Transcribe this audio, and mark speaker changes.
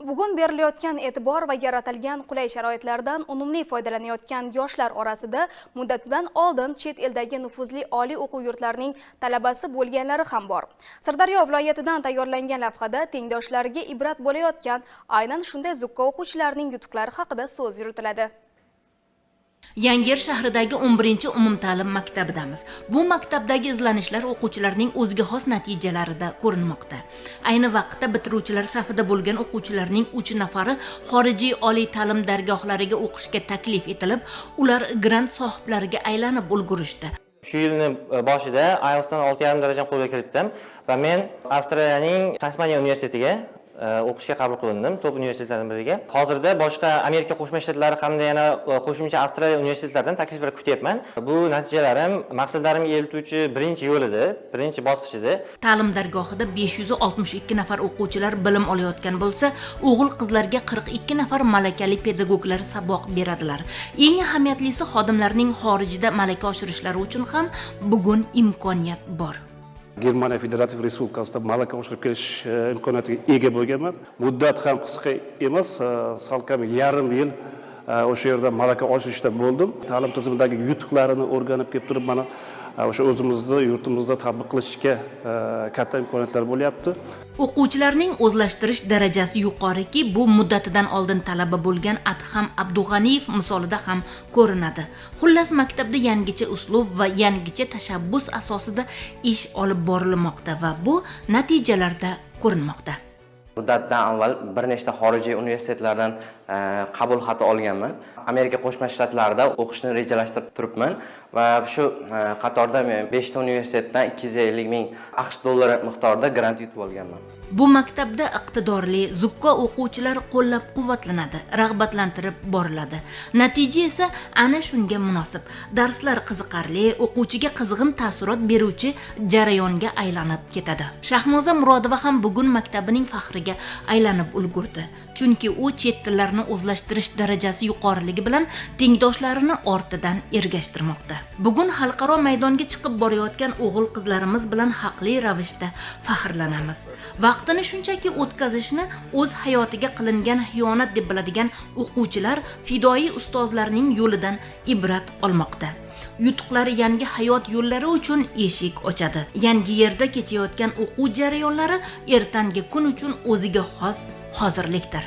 Speaker 1: Bugun berilayotgan e'tibor va yaratilgan qulay sharoitlardan unumli foydalanayotgan yoshlar orasida muddatidan oldin chet eldagi nufuzli oliy o'quv yurtlarining talabasi bo'lganlari ham bor. Sirdaryo viloyatidan tayyorlangan lavhada tengdoshlariga ibrat bo'layotgan aynan shunday zukko o'quvchilarining yutuqlari haqida so'z yuritiladi.
Speaker 2: Yangiyer shahridagi 11-umumta'lim maktabidamiz. Bu maktabdagi izlanishlar o'quvchilarning o'ziga xos natijalarida ko'rinmoqda. Ayni vaqtda bitiruvchilar safida bo'lgan o'quvchilarning 3 nafari xorijiy oliy ta'lim dargohlariga o'qishga taklif etilib, ular grant sohiblariga aylanib ulgurishdi.
Speaker 3: Shu yilning boshida IELTSdan 6,5 darajani qo'lga kiritdim va men Avstraliyaning Tasmaniya universitetiga o'qishga qabul qilindim, top universitetlaridan biriga. Hozirda boshqa Amerika Qo'shma Shtatlari hamda yana qo'shimcha Avstraliya universitetlaridan takliflar kutyapman. Bu natijalarim maqsadlarimga eltuvchi birinchi yo'l edi, birinchi bosqich edi.
Speaker 2: Ta'lim dargohida 562 nafar o'quvchilar bilim olayotgan bo'lsa, o'g'il-qizlarga 42 nafar malakali pedagoglar saboq beradilar. Eng ahamiyatlisi xodimlarning xorijda malaka oshirishlari uchun ham bugun imkoniyat bor.
Speaker 4: Germaniya Federativ Respublikasida malaka oshirib kelish imkoniyatiga ega bo'lganman. Muddat ham qisqa emas, salkam yarim yil o'sha yerda malaka oshirishda bo'ldim. Ta'lim tizimidagi yutuqlarini o'rganib kelib turib, mana o'sha o'zimizda, yurtimizda tatbiq qilishga katta imkoniyatlar bo'lyapti.
Speaker 2: O'quvchilarning o'zlashtirish darajasi yuqoriki, bu muddatidan oldin talaba bo'lgan Adham Abdug'aniyev misolida ham ko'rinadi. Xullas, maktabda yangicha uslub va yangicha tashabbus asosida ish olib borilmoqda va bu natijalarda ko'rinmoqda.
Speaker 5: Muddatdan avval bir nechta xorijiy universitetlardan qabul xati olganman. Amerika Qo'shma Shtatlarida o'qishni rejalashtirib turibman va shu qatorda men 5 ta universitetdan 250 ming AQSh dollari miqdorida grant yutib olganman.
Speaker 2: Bu maktabda iqtidorli, zukko o'quvchilar qo'llab-quvvatlanadi, rag'batlantirib boriladi. Natija esa ana shunga munosib. Darslar qiziqarli, o'quvchiga qizg'in ta'sirot beruvchi jarayonga aylanib ketadi. Shahnoza Murodova ham bugun maktabining faxriga aylanib ulgurdi. Chunki u chet tillarni o'zlashtirish darajasi yuqoriligi bilan tengdoshlarini ortidan ergashtirmoqda. Bugun xalqaro maydonga chiqib borayotgan o'g'il-qizlarimiz bilan haqli ravishda faxrlanamiz. Vaqtini shunchaki o'tkazishni o'z hayotiga qilingan xiyonat deb biladigan o'quvchilar fidoyi ustozlarning yo'lidan ibrat olmoqda. Yutuqlari yangi hayot yo'llari uchun eshik ochadi. Yangi yerda kechayotgan o'quv jarayonlari ertangi kun uchun o'ziga xos hozirlikdir.